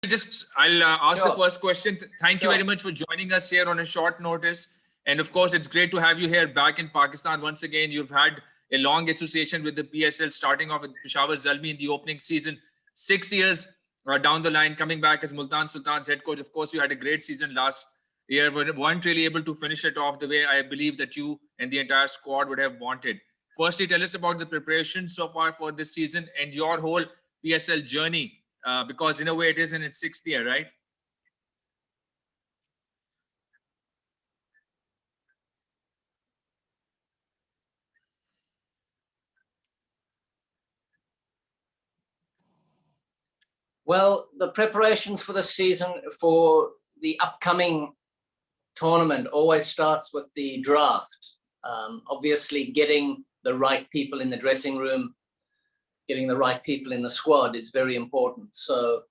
I'll ask the first question. Thank you Sure. very much for joining us here on a short notice. And of course, it's great to have you here back in Pakistan. Once again, you've had a long association with the PSL, starting off with Peshawar Zalmi in the opening season. 6 years down the line, coming back as Multan Sultans head coach. Of course, you had a great season last year, but weren't really able to finish it off the way I believe that you and the entire squad would have wanted. Firstly, tell us about the preparation so far for this season and your whole PSL journey. Because in a way it is in its 6th year, right? Well, the preparations for the season, for the upcoming tournament, always starts with the draft. Obviously, getting the right people in the dressing room, getting the right people in the squad is very important. So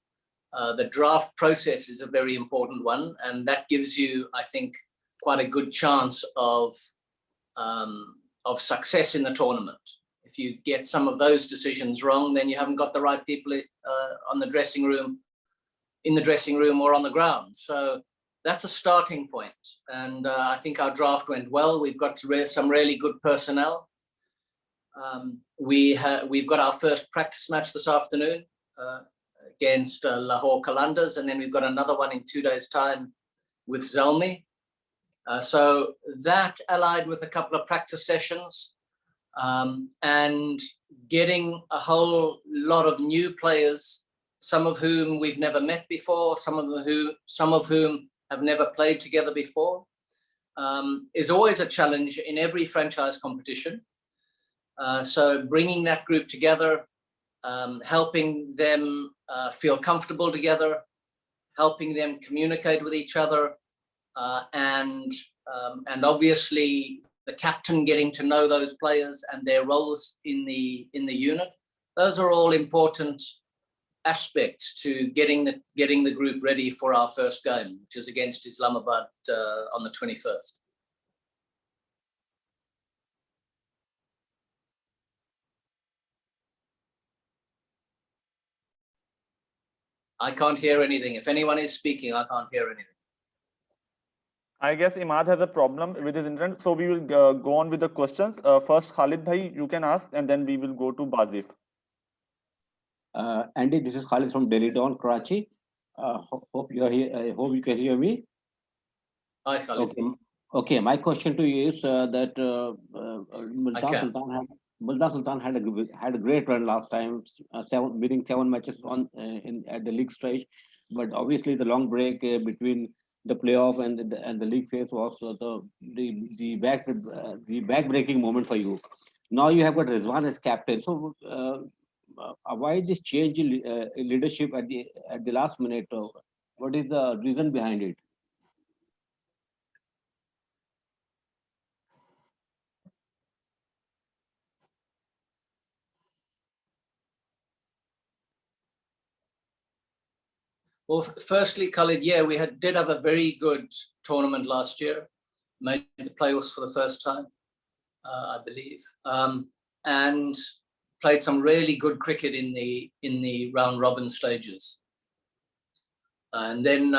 the draft process is a very important one, and that gives you, I think, quite a good chance of success in the tournament. If you get some of those decisions wrong, then you haven't got the right people in the dressing room or on the ground. So that's a starting point. And I think our draft went well. We've got some really good personnel. We've got our first practice match this afternoon against Lahore Qalandars, and then we've got another one in 2 days' time with Zalmi. So that, allied with a couple of practice sessions, and getting a whole lot of new players, some of whom we've never met before, some of whom have never played together before, is always a challenge in every franchise competition. So bringing that group together, helping them feel comfortable together, helping them communicate with each other, and obviously the captain getting to know those players and their roles in the unit. Those are all important aspects to getting the group ready for our first game, which is against Islamabad on the 21st. I can't hear anything. If anyone is speaking, I can't hear anything. I guess Imad has a problem with his internet, so we will go on with the questions. First, Khalid bhai, you can ask, and then we will go to Bazif. Andy, this is Khalid from Delhi Dawn, Karachi. Hope you are here. I hope you can hear me. Hi, Khalid. Okay. My question to you is that Multan Sultan had a great run last time, winning 7 matches at the league stage, but obviously the long break between the playoff and the league phase was the back-breaking moment for you. Now you have got Rizwan as captain. So why this change in leadership at the last minute? What is the reason behind it? Well, firstly, Khalid, yeah, we did have a very good tournament last year, made the playoffs for the first time, I believe, and played some really good cricket in the round robin stages, and then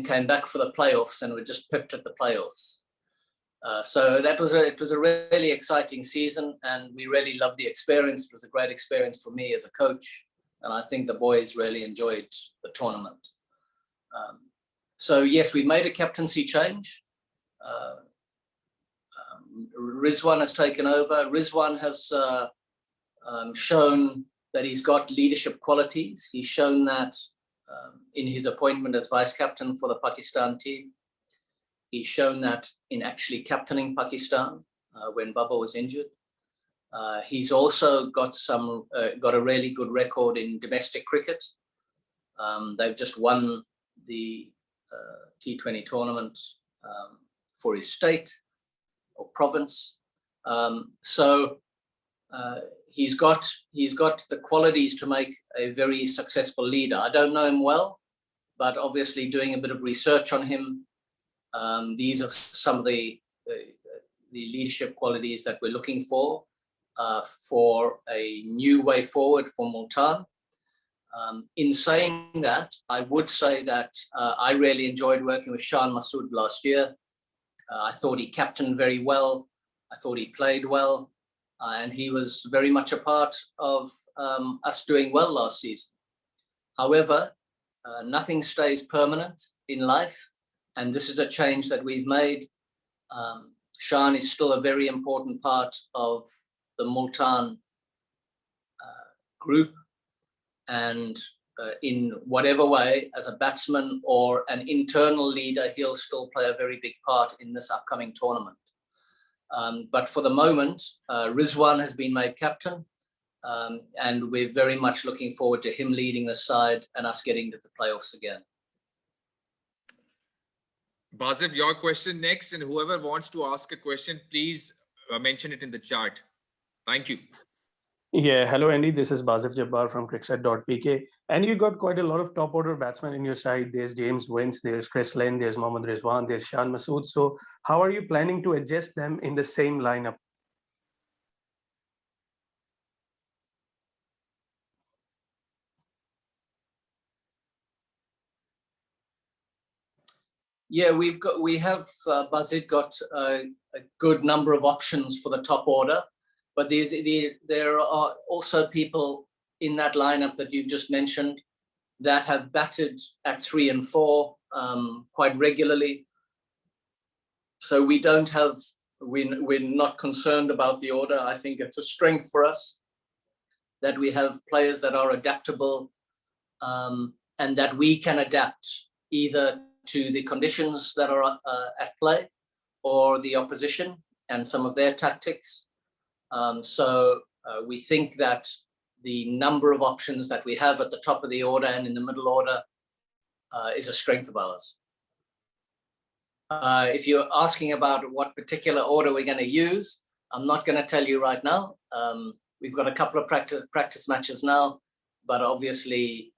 came back for the playoffs and were just pipped at the playoffs. So it was a really exciting season, and we really loved the experience. It was a great experience for me as a coach. And I think the boys really enjoyed the tournament. So yes, we made a captaincy change. Rizwan has taken over. Rizwan has shown that he's got leadership qualities. He's shown that in his appointment as vice captain for the Pakistan team. He's shown that in actually captaining Pakistan when Baba was injured. He's also got a really good record in domestic cricket. They've just won the T20 tournament for his state or province. So he's got the qualities to make a very successful leader. I don't know him well, but obviously doing a bit of research on him, these are some of the leadership qualities that we're looking for a new way forward for Multan. In saying that, I would say that I really enjoyed working with Shan Masood last year. I thought he captained very well. I thought he played well. And he was very much a part of us doing well last season. However, nothing stays permanent in life. And this is a change that we've made. Shan is still a very important part of the Multan group. And in whatever way, as a batsman or an internal leader, he'll still play a very big part in this upcoming tournament. But for the moment, Rizwan has been made captain, and we're very much looking forward to him leading the side and us getting to the playoffs again. Basif, your question next, and whoever wants to ask a question, please mention it in the chat. Thank you. Yeah, hello Andy, this is Basif Jabbar from cricket.pk. And you got quite a lot of top order batsmen in your side. There's James Wins, there's Chris Lane, there's Mohammad Rizwan, there's Shan Masood. So how are you planning to adjust them in the same lineup? Yeah, we have Bazid got a good number of options for the top order, but there are also people in that lineup that you've just mentioned that have batted at 3 and 4 quite regularly. So we're not concerned about the order. I think it's a strength for us that we have players that are adaptable and that we can adapt either to the conditions that are at play or the opposition and some of their tactics. So we think that the number of options that we have at the top of the order and in the middle order is a strength of ours. If you're asking about what particular order we're going to use, I'm not going to tell you right now. We've got a couple of practice matches now, but obviously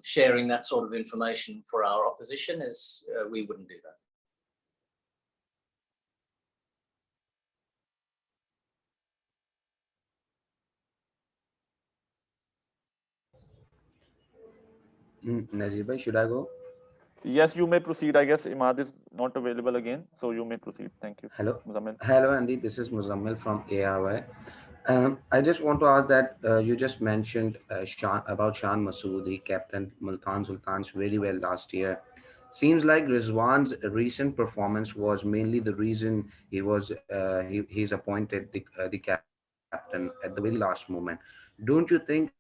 sharing that sort of information for our opposition is, we wouldn't do that. Nazir bhai, should I go? Yes, you may proceed. I guess Imad is not available again, so you may proceed. Thank you. Hello. Muzammil. Hello, Andy. This is Muzammil from ARY. I just want to ask that you just mentioned Shan Masood, he captained Multan Sultans very well last year. Seems like Rizwan's recent performance was mainly the reason he's appointed the captain at the very last moment. Don't you think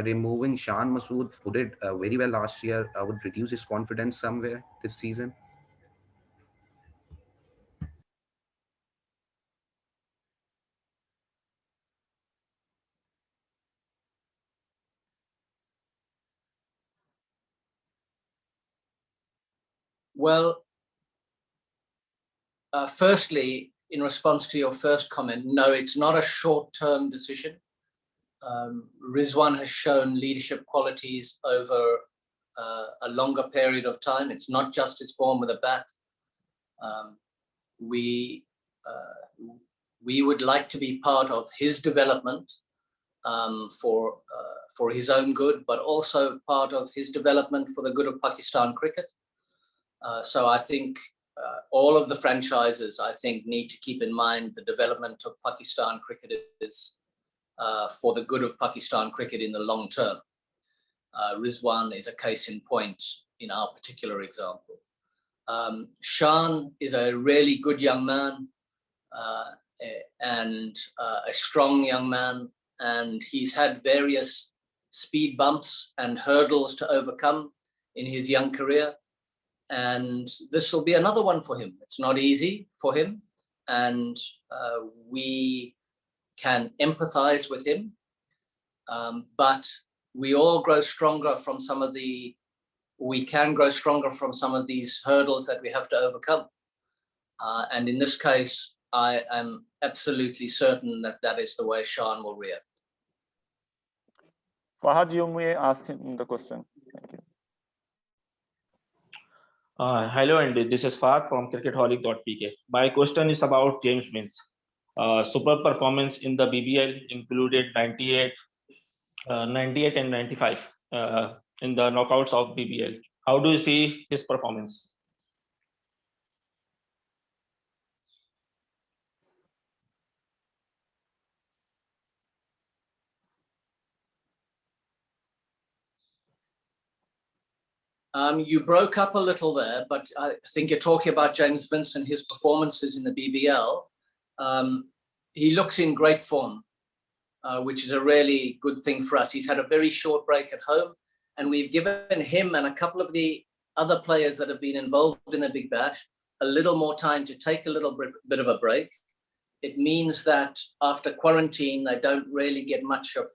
removing Shan Masood, who did very well last year, would reduce his confidence somewhere this season? Well, firstly, in response to your first comment, no, it's not a short-term decision. Rizwan has shown leadership qualities over a longer period of time. It's not just his form with a bat. We would like to be part of his development for his own good, but also part of his development for the good of Pakistan cricket. So I think all of the franchises, I think, need to keep in mind the development of Pakistan cricketers for the good of Pakistan cricket in the long term. Rizwan is a case in point in our particular example. Shan is a really good young man and a strong young man, and he's had various speed bumps and hurdles to overcome in his young career. And this will be another one for him. It's not easy for him, and we can empathize with him, but we all grow stronger from we can grow stronger from some of these hurdles that we have to overcome. And in this case, I am absolutely certain that that is the way Shan will react. Fahad, you may ask him the question. Thank you. Hello, Andy. This is Fahad from cricketholic.pk. My question is about James Wins. Super performance in the BBL included 98 and 95. in the knockouts of BBL. How do you see his performance? You broke up a little there, but I think you're talking about James Vincent, his performances in the BBL. He looks in great form, which is a really good thing for us. He's had a very short break at home, and we've given him and a couple of the other players that have been involved in the Big Bash a little more time to take a little bit of a break. It means that after quarantine, they don't really get much of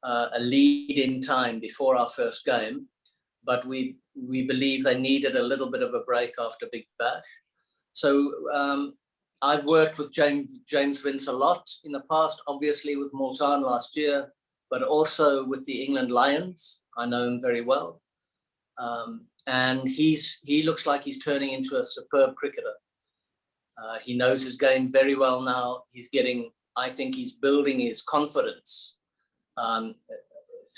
a lead in time before our first game. But we believe they needed a little bit of a break after Big Bash. So I've worked with James Vince a lot in the past, obviously with Multan last year, but also with the England Lions. I know him very well. And he looks like he's turning into a superb cricketer. He knows his game very well now. I think he's building his confidence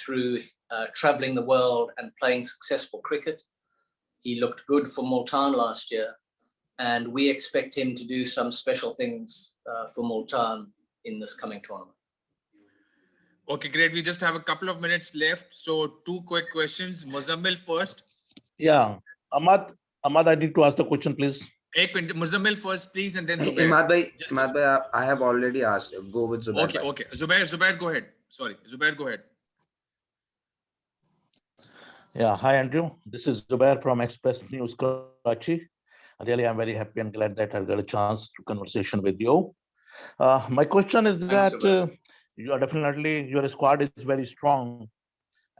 through traveling the world and playing successful cricket. He looked good for Multan last year, and we expect him to do some special things for Multan in this coming tournament. Okay, great. We just have a couple of minutes left. So 2 quick questions. Muzammil first. Yeah, Ahmad, I need to ask the question, please. Muzammil first, please, and then Zubair. Imad bhai, I have already asked. Go with Zubair. Okay, okay. Zubair, go ahead. Sorry, Zubair, go ahead. Yeah, hi Andrew. This is Zubair from Express News Karachi. Really, I'm very happy and glad that I got a chance to conversation with you. My question is that you are definitely, your squad is very strong.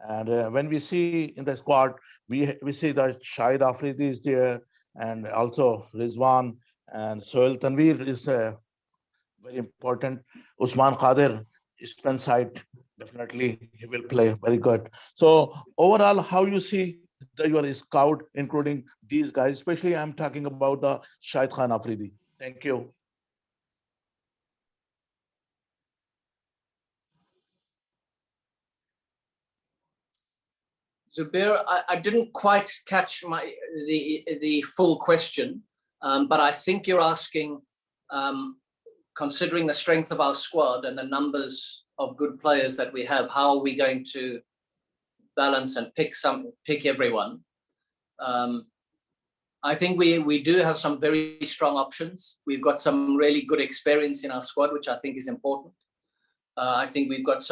And when we see in the squad, we see that Shahid Afridi is there, and also Rizwan and Sohail Tanveer is very important. Usman Qadir, spin side, definitely he will play very good. So overall, how you see your scout, including these guys, especially I'm talking about the Shahid Khan Afridi. Thank you. Zubair, I didn't quite catch the full question, but I think you're asking, considering the strength of our squad and the numbers of good players that we have, how are we going to balance and pick everyone? I think we do have some very strong options. We've got some really good experience in our squad, which I think is important. I think we've got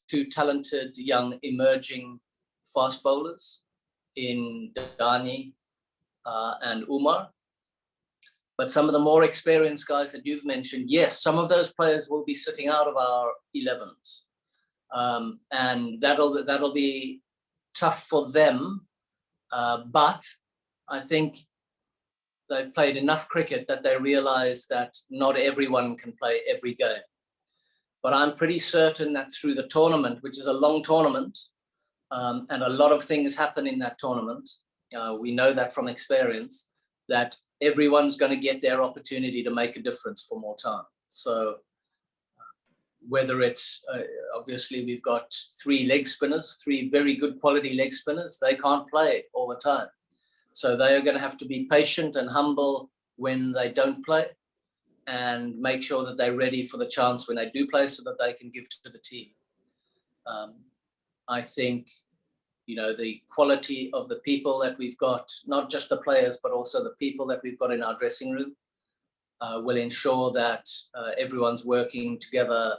2 talented young emerging fast bowlers in Dani and Umar. But some of the more experienced guys that you've mentioned, yes, some of those players will be sitting out of our 11s. And that'll be tough for them. But I think they've played enough cricket that they realize that not everyone can play every game. But I'm pretty certain that through the tournament, which is a long tournament, and a lot of things happen in that tournament, we know that from experience, that everyone's going to get their opportunity to make a difference for more time. So whether it's, obviously we've got 3 leg spinners, 3 very good quality leg spinners, they can't play all the time. So they are going to have to be patient and humble when they don't play, and make sure that they're ready for the chance when they do play so that they can give to the team. I think, the quality of the people that we've got, not just the players, but also the people that we've got in our dressing room, will ensure that everyone's working together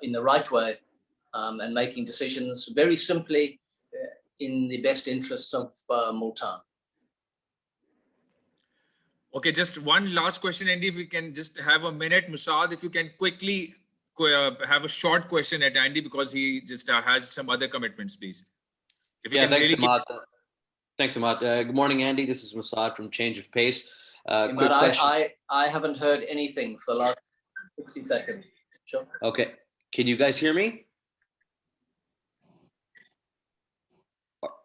in the right way and making decisions very simply in the best interests of Multan. Okay, just one last question, Andy, if we can just have a minute. Musad, if you can quickly have a short question at Andy, because he just has some other commitments, please. Yeah, thanks, Ahmad. Thanks, Ahmad. Good morning, Andy. This is Musad from Change of Pace. Quick question. I haven't heard anything for the last 60 seconds. Sure. Okay. Can you guys hear me?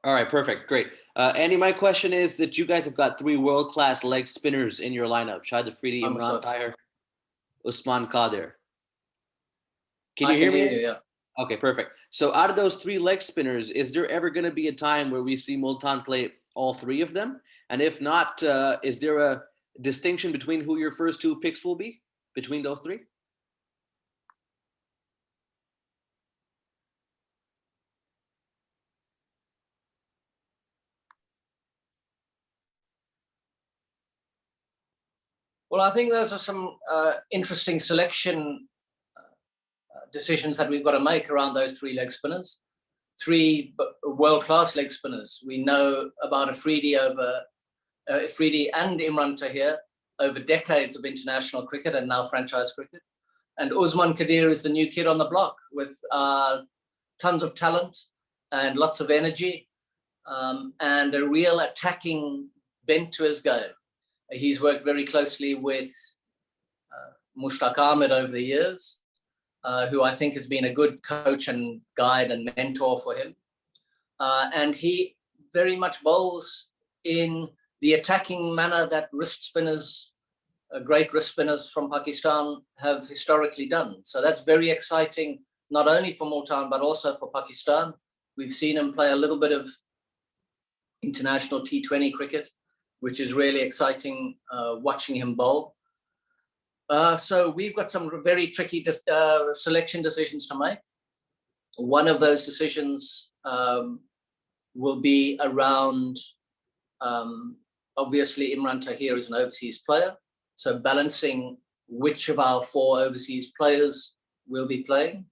All right, perfect. Great. Andy, my question is that you guys have got 3 world-class leg spinners in your lineup. Shahid Afridi, Imran Tahir, Usman Qadir. Can you hear me? Yeah. Okay, perfect. So out of those 3 leg spinners, is there ever going to be a time where we see Multan play all 3 of them? And if not, is there a distinction between who your first 2 picks will be between those 3? Well, I think those are some interesting selection decisions that we've got to make around those 3 leg spinners. 3 world-class leg spinners. We know about Afridi and Imran Tahir over decades of international cricket and now franchise cricket. And Usman Qadir is the new kid on the block with tons of talent and lots of energy and a real attacking bent to his game. He's worked very closely with Mushtaq Ahmed over the years, who I think has been a good coach and guide and mentor for him. And he very much bowls in the attacking manner that wrist spinners, great wrist spinners from Pakistan have historically done. So that's very exciting, not only for Multan, but also for Pakistan. We've seen him play a little bit of international T20 cricket, which is really exciting watching him bowl. So we've got some very tricky selection decisions to make. One of those decisions will be around, obviously Imran Tahir is an overseas player, so balancing which of our 4 overseas players will be playing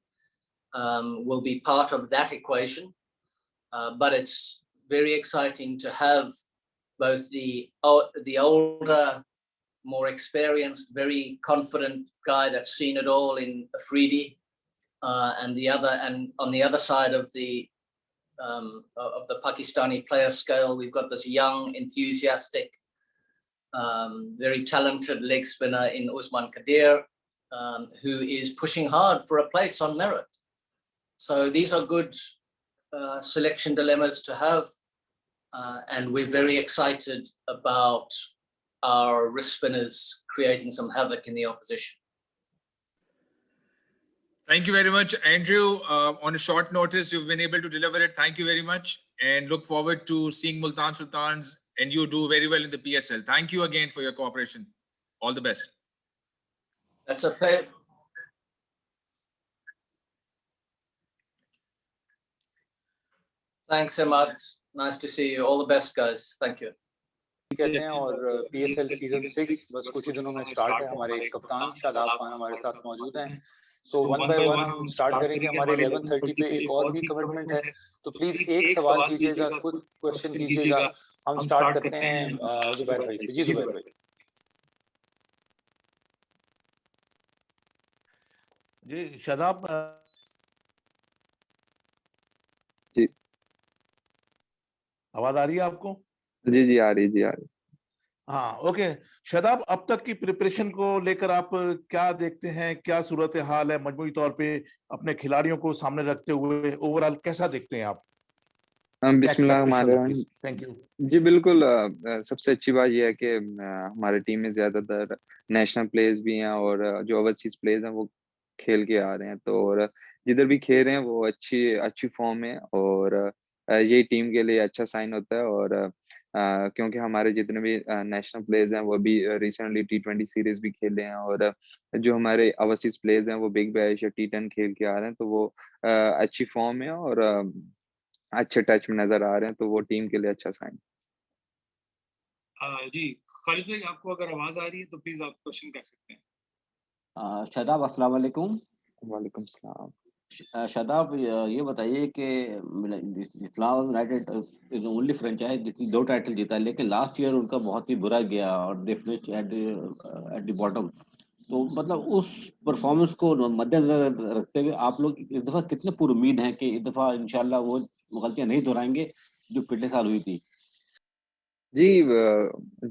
will be part of that equation. But it's very exciting to have both the older, more experienced, very confident guy that's seen it all in Afridi, and on the other side of the Pakistani player scale, we've got this young, enthusiastic, very talented leg spinner in Usman Qadir, who is pushing hard for a place on merit. So these are good selection dilemmas to have, and we're very excited about our wrist spinners creating some havoc in the opposition. Thank you very much, Andrew. On a short notice, you've been able to deliver it. Thank you very much, and look forward to seeing Multan Sultans and you do very well in the PSL. Thank you again for your cooperation. All the best. That's a pleasure. Thanks, Ahmad. Nice to see you. All the best, guys. Thank you. कहते हैं और PSL season 6 बस कुछ ही दिनों में start है। हमारे कप्तान शादाब खान हमारे साथ मौजूद हैं। सो वन बाय वन हम स्टार्ट करेंगे। हमारे 11:30 पे एक और भी कमिटमेंट है, तो प्लीज एक सवाल कीजिएगा, कुछ क्वेश्चन कीजिएगा। हम स्टार्ट करते हैं जुबैर भाई से। जी जुबैर भाई। जी शादाब जी आवाज आ रही है आपको? जी आ रही हाँ ओके। शादाब, अब तक की प्रिपरेशन को लेकर आप क्या देखते हैं, क्या सूरत हाल है मजमूई तौर पे अपने खिलाड़ियों को सामने रखते हुए? ओवरऑल कैसा देखते हैं आप? बिस्मिल्लाह। Thank you. जी बिल्कुल, सबसे अच्छी बात यह है कि हमारे टीम में ज्यादातर नेशनल प्लेयर्स भी हैं और जो ओवरसीज प्लेयर्स हैं वो खेल के आ रहे हैं, तो और जिधर भी खेल रहे हैं वो अच्छी फॉर्म है और यही टीम के लिए अच्छा साइन होता है। और क्योंकि हमारे जितने भी नेशनल प्लेयर्स हैं वो भी रिसेंटली T20 सीरीज भी खेले हैं और जो हमारे ओवरसीज प्लेयर्स हैं वो बिग बैश या T10 खेल के आ रहे हैं, तो वो अच्छी फॉर्म है और अच्छे टच में नजर आ रहे हैं, तो वो टीम के लिए अच्छा साइन। जी खालिद भाई, आपको अगर आवाज आ रही है तो प्लीज आप क्वेश्चन कर सकते हैं। शादाब अस्सलाम वालेकुम। वालेकुम सलाम। शादाब, ये बताइए कि Islamabad United is only franchise जिसने 2 टाइटल जीता, लेकिन लास्ट ईयर उनका बहुत ही बुरा गया और they finished at the bottom. तो मतलब उस परफॉर्मेंस को मद्देनजर रखते हुए आप लोग इस दफा कितने पुरुमीद हैं कि इस दफा इंशाल्लाह वो गलतियां नहीं दोहराएंगे जो पिछले साल हुई थी? जी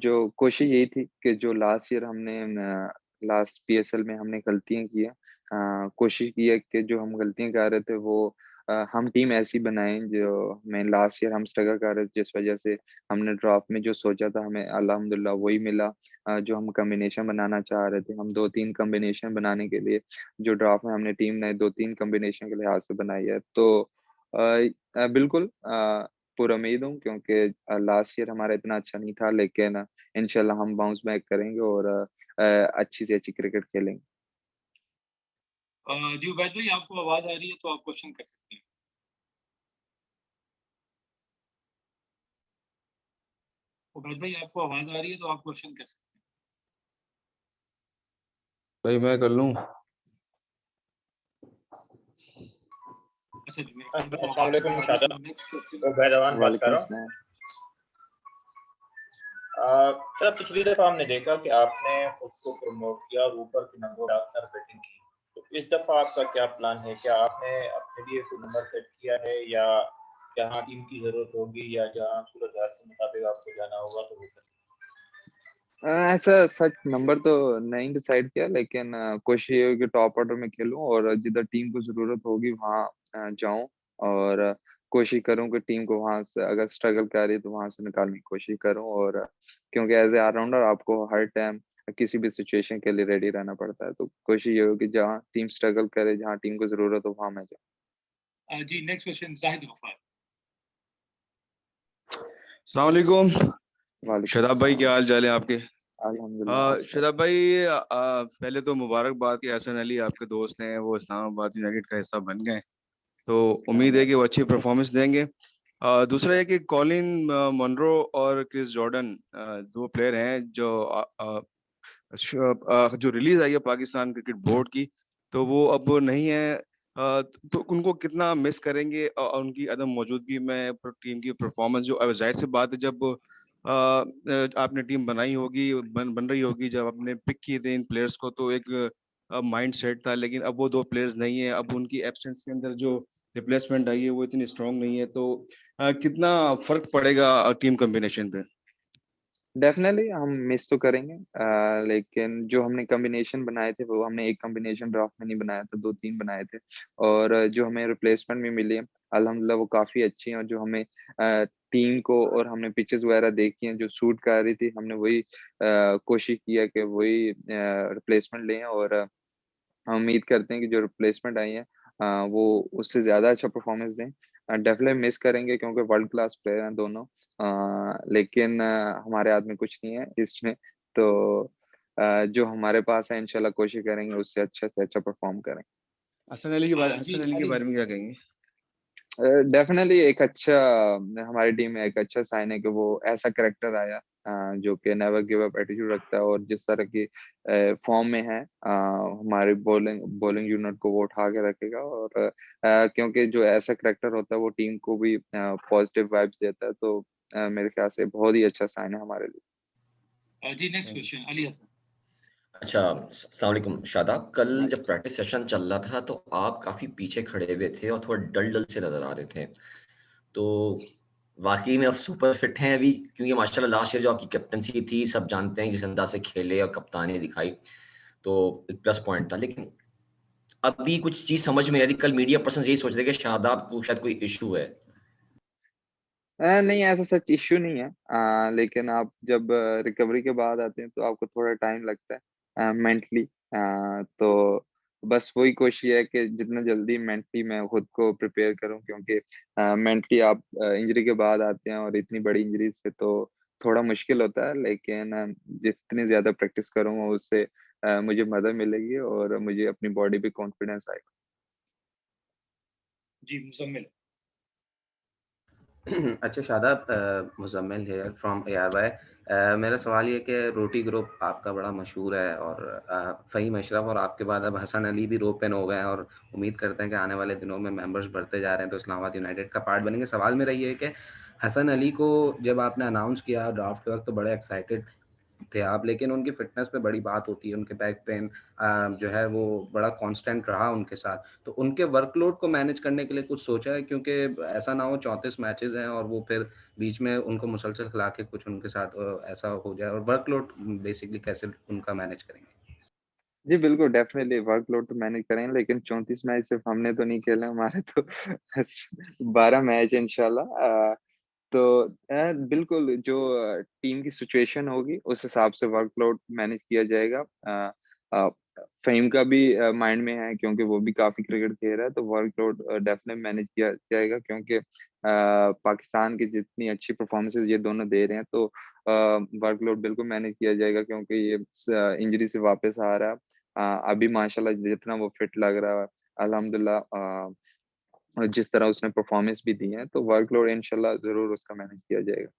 जो कोशिश यही थी कि जो लास्ट ईयर हमने लास्ट PSL में हमने गलतियां की है, कोशिश की है कि जो हम गलतियां कर रहे थे वो हम टीम ऐसी बनाएं जो हमें लास्ट ईयर हम स्ट्रगल कर रहे थे, जिस वजह से हमने ड्राफ्ट में जो सोचा था हमें अल्हम्दुलिल्लाह वही मिला। जो हम कॉम्बिनेशन बनाना चाह रहे थे, हम 2-3 कॉम्बिनेशन बनाने के लिए जो ड्राफ्ट में हमने टीम ने 2-3 कॉम्बिनेशन के लिहाज से बनाई है। तो बिल्कुल पुरुम्मीद हूँ क्योंकि लास्ट ईयर हमारा इतना अच्छा नहीं था, लेकिन इंशाल्लाह हम बाउंस बैक करेंगे और अच्छी से अच्छी क्रिकेट खेलेंगे। जी उबैद भाई, आपको आवाज आ रही है तो आप क्वेश्चन कर सकते हैं। उबैद भाई, आपको आवाज आ रही है तो आप क्वेश्चन कर सकते हैं। भाई मैं कर लूं। अच्छा जी, अस्सलाम वालेकुम शादाब, नेक्स्ट क्वेश्चन। उबैद बात कर वालेकुम रहा अस्सलाम। हूँ। सर, पिछली दफा हमने देखा कि आपने उसको प्रमोट किया और ऊपर की नंबर डालकर बैटिंग की। तो इस दफा आपका क्या प्लान है? क्या आपने अपने लिए कोई नंबर सेट किया है, या जहाँ टीम की जरूरत होगी या जहाँ सूरत हाल के मुताबिक आपको जाना होगा तो वो करें? ऐसा सच नंबर तो नहीं डिसाइड किया, लेकिन कोशिश ये होगी कि टॉप ऑर्डर में खेलूं और जिधर टीम को जरूरत होगी वहां जाऊं, और कोशिश करूं कि टीम को वहां से अगर स्ट्रगल कर रही है तो वहां से निकालने की कोशिश करूं। और क्योंकि एज ए ऑलराउंडर आपको हर टाइम किसी भी सिचुएशन के लिए रेडी रहना पड़ता है, तो कोशिश ये होगी जहाँ टीम स्ट्रगल करे, जहाँ टीम को जरूरत हो वहां मैं जाऊं। जी नेक्स्ट क्वेश्चन जाहिद गफ्फार। अस्सलाम वालेकुम। वालेकुम शदाब भाई, क्या हाल चाल है आपके? अल्हम्दुलिल्लाह। शदाब भाई, पहले तो मुबारकबाद कि हसन अली आपके दोस्त हैं, वो इस्लामाबाद यूनाइटेड का हिस्सा बन गए, तो उम्मीद है कि वो अच्छी परफॉर्मेंस देंगे। दूसरा है कि कॉलिन मनरो और क्रिस जॉर्डन दो प्लेयर हैं जो रिलीज आई है पाकिस्तान क्रिकेट बोर्ड की, तो वो अब नहीं है। तो उनको कितना मिस करेंगे उनकी अदम मौजूदगी में टीम की परफॉर्मेंस जो अब जाहिर सी बात है, जब आपने टीम बनाई होगी, बन रही होगी, जब आपने पिक किए थे इन प्लेयर्स को, तो एक माइंड सेट था, लेकिन अब वो दो प्लेयर्स नहीं है। अब उनकी एब्सेंस के अंदर जो रिप्लेसमेंट आई है वो इतनी स्ट्रांग नहीं है, तो कितना फर्क पड़ेगा टीम कॉम्बिनेशन पे? डेफिनेटली हम मिस तो करेंगे, लेकिन जो हमने कॉम्बिनेशन बनाए थे वो हमने एक कॉम्बिनेशन ड्राफ्ट में नहीं बनाया था, 2-3 बनाए थे। और जो हमें रिप्लेसमेंट में मिली है अल्हम्दुलिल्लाह वो काफ़ी अच्छी हैं, और जो हमें टीम को और हमने पिचेस वगैरह देखी हैं जो सूट कर रही थी, हमने वही कोशिश की है कि वही रिप्लेसमेंट लें, और हम उम्मीद करते हैं कि जो रिप्लेसमेंट आई है वो उससे ज़्यादा अच्छा परफॉर्मेंस दें। डेफिनेटली मिस करेंगे क्योंकि वर्ल्ड क्लास प्लेयर हैं दोनों, लेकिन हमारे हाथ में कुछ नहीं है इसमें, तो जो हमारे पास है इंशाल्लाह कोशिश करेंगे उससे अच्छा से अच्छा परफॉर्म करें। हसन अली के बारे में क्या कहेंगे? डेफिनेटली एक अच्छा हमारी टीम में एक अच्छा साइन है कि वो ऐसा कैरेक्टर आया जो कि नेवर गिव अप एटीट्यूड रखता है, और जिस तरह की फॉर्म में है हमारे बॉलिंग यूनिट को वो उठा के रखेगा, और क्योंकि जो ऐसा कैरेक्टर होता है वो टीम को भी पॉजिटिव वाइब्स देता है, तो मेरे ख्याल से बहुत ही अच्छा साइन है हमारे लिए। जी नेक्स्ट क्वेश्चन अली हसन। अच्छा, अस्सलाम वालेकुम शादाब। कल जब प्रैक्टिस सेशन चल रहा था तो आप काफ़ी पीछे खड़े हुए थे और थोड़ा डल से नज़र आ रहे थे, तो वाकई में आप सुपर फिट हैं अभी? क्योंकि माशाल्लाह लास्ट ईयर जो आपकी कैप्टनसी थी, सब जानते हैं जिस अंदाज से खेले और कप्तानी दिखाई, तो एक प्लस पॉइंट था। लेकिन अभी कुछ चीज़ समझ में नहीं आ रही। कल मीडिया पर्सन यही सोच रहे कि शादाब को शायद कोई इशू है। नहीं ऐसा सच इश्यू नहीं है, लेकिन आप जब रिकवरी के बाद आते हैं तो आपको थोड़ा टाइम लगता है मेंटली, तो बस वही कोशिश है कि जितना जल्दी मेंटली मैं खुद को प्रिपेयर करूं, क्योंकि मेंटली आप इंजरी के बाद आते हैं और इतनी बड़ी इंजरी से तो थोड़ा मुश्किल होता है, लेकिन जितनी ज्यादा प्रैक्टिस करूंगा उससे मुझे मदद मिलेगी और मुझे अपनी बॉडी पे कॉन्फिडेंस आएगा। जी मुजम्मिल। अच्छा Shadab, Muzammil here from ARY। मेरा सवाल ये कि रोटी ग्रुप आपका बड़ा मशहूर है, और फ़हीम अशरफ और आपके बाद अब हसन अली भी रोपन हो गए हैं, और उम्मीद करते हैं कि आने वाले दिनों में मेंबर्स बढ़ते जा रहे हैं तो इस्लामाबाद यूनाइटेड का पार्ट बनेंगे। सवाल मेरा ये है कि हसन अली को जब आपने अनाउंस किया ड्राफ्ट के वक्त तो बड़े एक्साइटेड थे आप, लेकिन उनकी फिटनेस पे बड़ी बात होती है, उनके बैक पेन जो है वो बड़ा कांस्टेंट रहा उनके साथ, तो उनके वर्कलोड को मैनेज करने के लिए कुछ सोचा है? क्योंकि ऐसा ना हो 34 मैचेस हैं और वो फिर बीच में उनको मुसलसल खिला के कुछ उनके साथ ऐसा हो जाए, और वर्कलोड बेसिकली कैसे उनका मैनेज करेंगे? जी, बिल्कुल, डेफ़िनेटली वर्कलोड तो मैनेज करेंगे, लेकिन 34 मैच सिर्फ़ हमने तो नहीं खेले, हमारे तो 12 मैच इंशाल्लाह। तो बिल्कुल जो टीम की सिचुएशन होगी उस हिसाब से वर्कलोड मैनेज किया जाएगा। फ़हीम का भी माइंड में है क्योंकि वो भी काफ़ी क्रिकेट खेल रहा है, तो वर्कलोड डेफ़िनेटली मैनेज किया जाएगा क्योंकि पाकिस्तान की जितनी अच्छी परफ़ॉर्मेंसेज़ ये दोनों दे रहे हैं, तो वर्कलोड बिल्कुल मैनेज किया जाएगा क्योंकि ये इंजरी से वापस आ रहा है। अभी माशाल्लाह जितना वो फिट लग रहा है, अल्हम्दुलिल्लाह और जिस तरह उसने परफ़ॉर्मेंस भी दी है, तो वर्कलोड इंशाल्लाह ज़रूर उसका मैनेज किया जाएगा।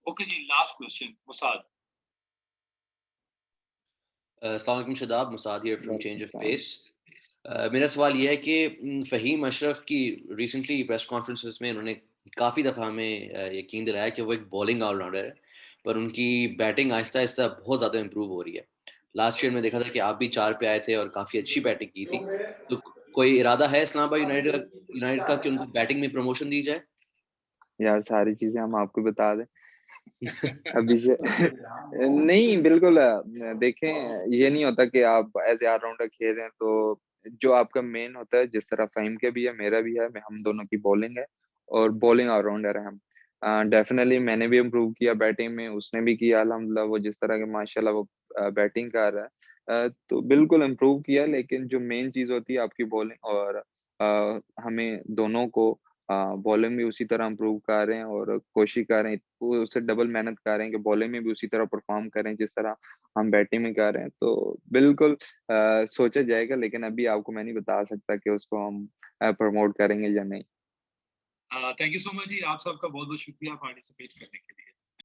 ओके जी, लास्ट क्वेश्चन मुसाद। अस्सलाम वालेकुम शादाब, मुसाद हियर फ्रॉम वालेकुम चेंज ऑफ सलाम। पेस। मेरा सवाल ये है कि फ़हीम अशरफ की रिसेंटली प्रेस कॉन्फ्रेंसेस में उन्होंने काफ़ी दफ़ा हमें यकीन दिलाया कि वो एक बॉलिंग ऑलराउंडर है, पर उनकी बैटिंग आहिस्ता-आहिस्ता बहुत ज़्यादा इम्प्रूव हो रही है। लास्ट ईयर में देखा था कि आप भी 4 पे आए थे और काफ़ी अच्छी बैटिंग की थी। तो कोई इरादा है इस्लामाबाद यूनाइटेड का कि उनको बैटिंग में प्रमोशन दी जाए? यार सारी चीज़ें हम आपको बता दें। अभी से नहीं बिल्कुल देखें ये नहीं होता कि आप एज़ ए ऑलराउंडर खेल रहे हैं तो जो आपका मेन होता है जिस तरह फ़हीम का भी है, मेरा भी है, मैं हम दोनों की बॉलिंग है और बॉलिंग ऑलराउंडर है हम। डेफ़िनेटली मैंने भी इम्प्रूव किया बैटिंग में, उसने भी किया अल्हम्दुलिल्लाह वो जिस तरह के माशाल्लाह वो बैटिंग कर रहा है। तो बिल्कुल इम्प्रूव किया लेकिन जो मेन चीज़ होती है आपकी बॉलिंग और हमें दोनों को बॉलिंग भी उसी तरह इम्प्रूव कर रहे हैं और कोशिश कर रहे हैं वो उससे डबल मेहनत कर रहे हैं कि बॉलिंग में भी उसी तरह परफॉर्म करें जिस तरह हम बैटिंग में कर रहे हैं। तो बिल्कुल सोचा जाएगा लेकिन अभी आपको मैं नहीं बता सकता कि उसको हम प्रमोट करेंगे या नहीं। थैंक यू सो मच जी, आप सबका बहुत बहुत शुक्रिया पार्टिसिपेट करने के लिए।